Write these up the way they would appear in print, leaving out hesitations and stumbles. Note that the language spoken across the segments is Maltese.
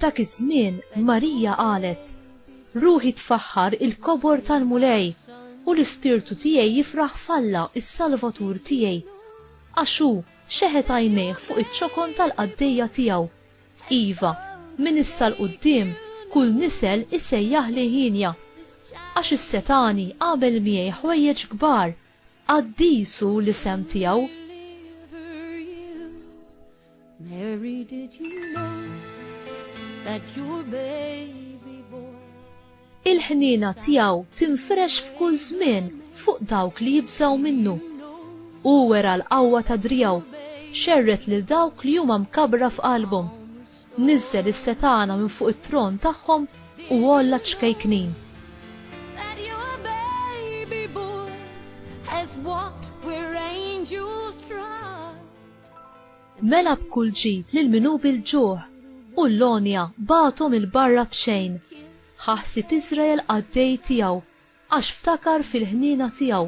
F'dak iż-żmien Marija qalet: Ruħi tfaħħar il-kobor tal-mulej u l-ispirtu tiegħi jifraħ f'Alla is-Salvatur tiegħi. Għax hu xeħet għajnejh fuq iċ-ċokon tal-qaddejja tiegħu. Iva, min issa l-qudiem kull nisel isejjaħ li ħinja. Għax is-Setani qabel miegħi ħwejjeġ kbar, qaddisu l-isem tiegħu. Mary, did you know that your baby boy? Il-ħniena tiegħu tinfresh f'kull żmien fuq dawk li jibżgħu minnu. U wera l-qawwa ta' driegħu, xerret lil dawk li huma mkabbra f'qalbhom. Niżżel is-setana minn fuq it-tron tagħhom u olla ċkejknin. That your baby boy has walked where angels trod. Mela b'kull ġid lil minu bil-ġuħ u l-lonja batom il-barra b'xejn. Ħaħsib Iżrael għaddej tiegħu għax ftakar fil-ħniena tiegħu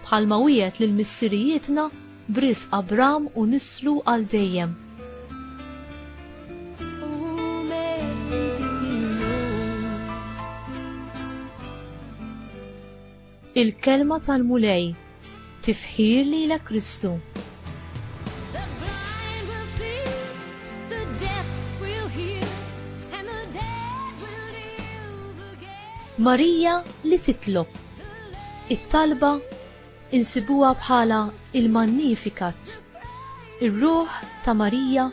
bħalma wiegħed lil missirijietna b'risq Abram u nislu għal dejjem. Oh, Mary, did you know? Il-kelma tal-mulej tifħir lilek Kristu. The blind will see, the deaf will hear, and the dead will live again. Marija li titlob. It-talba insibuha bħala il-Magnificat. Ir-ruħ ta' Marija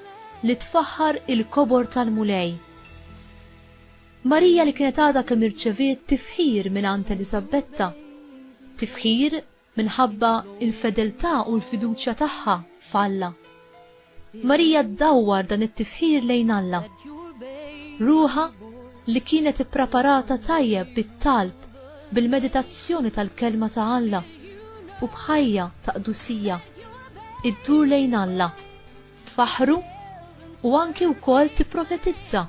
li tfaħħar il-kobor tal-mulej. Marija li kienet għadha kemm irċeviet tifħir mingħand Elisabetta. Tifħir minħabba il-fedeltà u l-fiduċja tagħha f'Alla. Marija ddawwar dan it-tifħir lejn Alla. Ruħa li kienet ippreparata tajjeb bit-talb bil-meditazzjoni tal-kelma ta' Alla u bħajja ta' qdusija. Iddur lejn Alla, tfaħru u anki wkoll tipprofetizza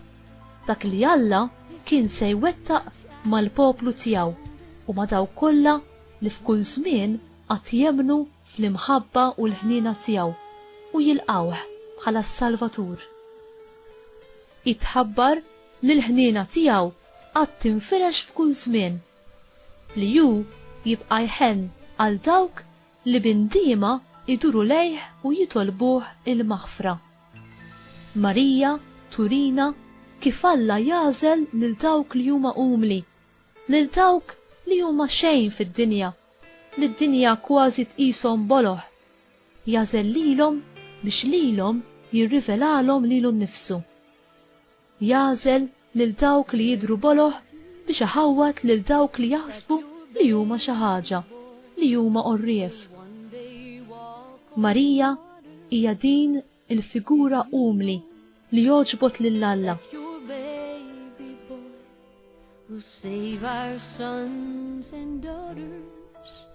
dak li Alla kien se jwettaq mal-poplu tiegħu u ma' dawk kollha li f'kull żmien qatt jemmnu fl-imħabba u l-ħniena tiegħu u jilqawh bħala s-Salvatur. Itħabbar li l-ħniena tiegħu qatt tinfirex f'kull żmien li hu jibqa' jħenn għal dawk li bindiema iduru lejh u jitolbuh il-maħfra. Marija turina kif Alla jażel lil dawk li huma umli, lil dawk li huma xejn fid-dinja, li d-dinja kważi tqishom boloħ. Jażel lilhom biex lilhom jirrivelalhom lilu nnifsu. Jażel lil dawk li jidru boloħ biex iħawwat lil dawk li jaħsbu li huma xi ħaġa, li huma qorrief. Marija hija din il-figura umli li joġbot lil Alla. Your baby boy will save our sons and daughters.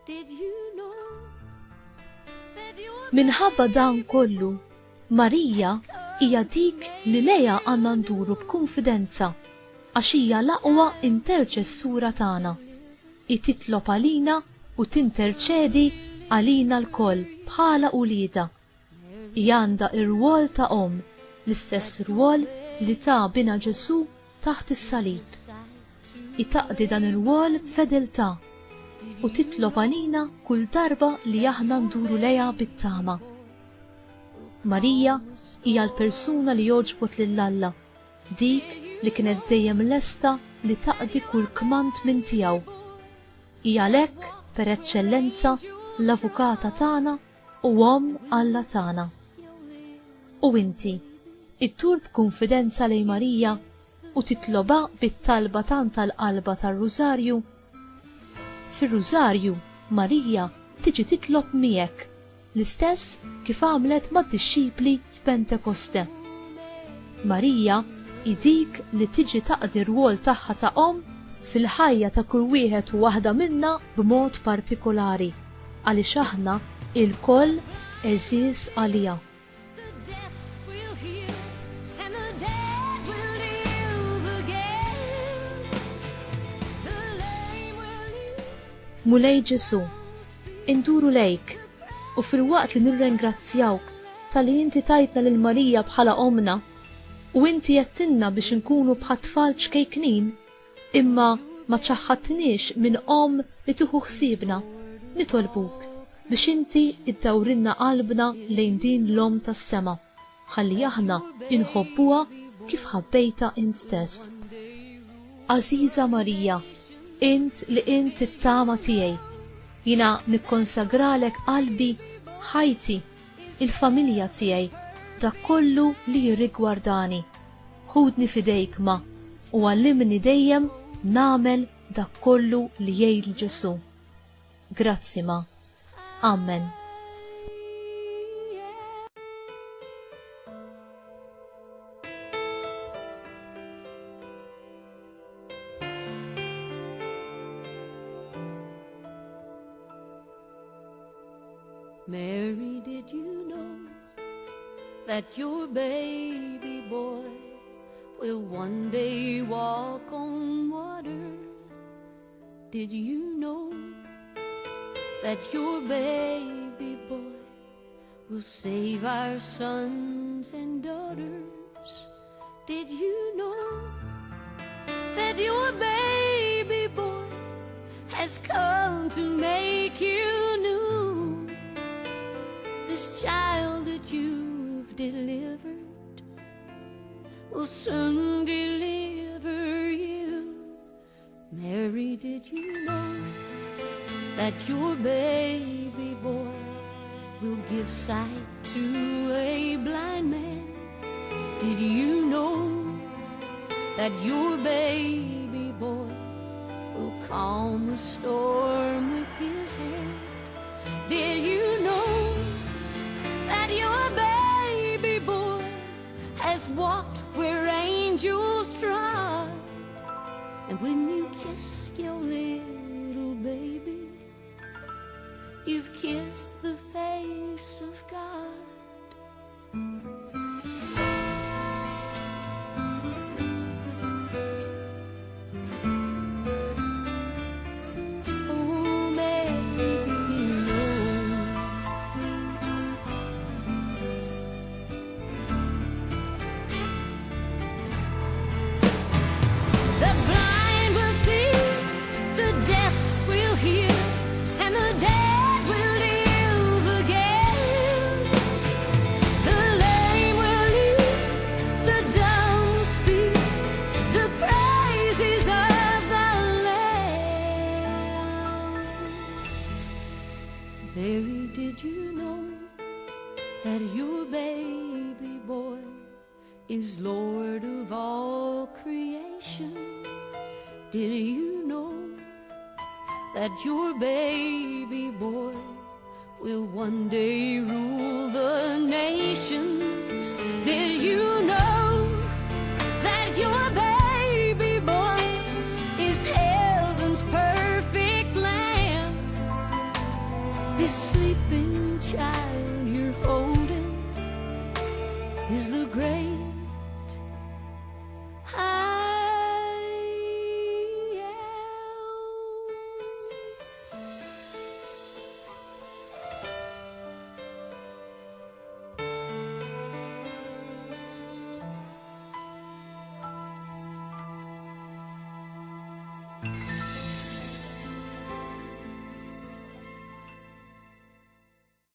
Did you know that your Minħabba dan kollu, Marija hija dik li lejha għandna nduru b'kunfidenza għax hija l-aqwa interċessura tagħna. Titlob għalina u tinterċedi għalina l-koll bħala ulieda. Għandha ir-rwol ta' om, l-istess rwol li ta' bina Ġesu taħt is-salib. Taqdi dan ir-rwol b'fedeltà u titlob għalina kull darba li aħna nduru lejha bit-tama. Marija hija l-persuna li joġbot lil Alla, dik li kienet dejjem lesta li taqdi kull kmand minn tiegħu. Hija għalhekk per eċċellenza l-avukata tagħna u Omm Alla tagħna. U inti, ittur b'kunfidenza lejn Marija u titloba bit-talba tant tal-qalba tar-Rużarju. Fir-Rużarju Marija tiġi titlob miegħek l-istess kif għamlet mad-dixxipli f'Pentekoste. Marija hi dik li tiġi taqdi r-rwol tagħha ta' Omm fil-ħajja ta' kull wieħed u waħda minna b'mod partikolari għaliex aħna il-koll eżiż għaliha. the deaf will hear, and the dead will live again. The lame will live. Mulej Ġesu, induru lejk u fil-waqt li nirringrazzjawk tal-li inti tajtna lil Marija bħala omna, U inti jettinna biex nkunu bħat-tfal ċkejknin, imma ma ċaħħatniex minn li tuħu ħsiebna. Nitolbuk biex inti iddawrinna qalbna lejn din l-Om tas-sema, ħalli aħna inħobbuha kif ħabbejta int stess. Aziza Marija, int li int it-tama tiegħi, jina nikkonsagralek qalbi, ħajti, il-familja tiegħi, dak kollu li jirrigwardani. Ħudni fidejk ma u għallimni dejjem nagħmel dak kollu li jgħid Ġesu. Grazzi ma. Amen. Mary, did you know that your baby boy will one day walk on water? Did you know that your baby boy will save our sons and daughters? Did you know that your baby boy has come to make you new? This child that you've delivered will soon deliver you. Mary, did you know that your baby boy will give sight to a blind man? Did you know that your baby boy will calm a storm with his hand? Did you know that your baby boy has walked where angels trod? And when you kiss your little baby, you've kissed the face of God. Oh, Mary, did you know the blind will see, the deaf will hear, and the dead will live again. The lame will leap, the dumb will speak, the praises of the Lamb. Mary, did you know that your baby boy is Lord of all creation? Did you know that your baby boy will one day rule the nations? Did you know that your baby boy is heaven's perfect lamb? This sleeping child you're holding is the great I am.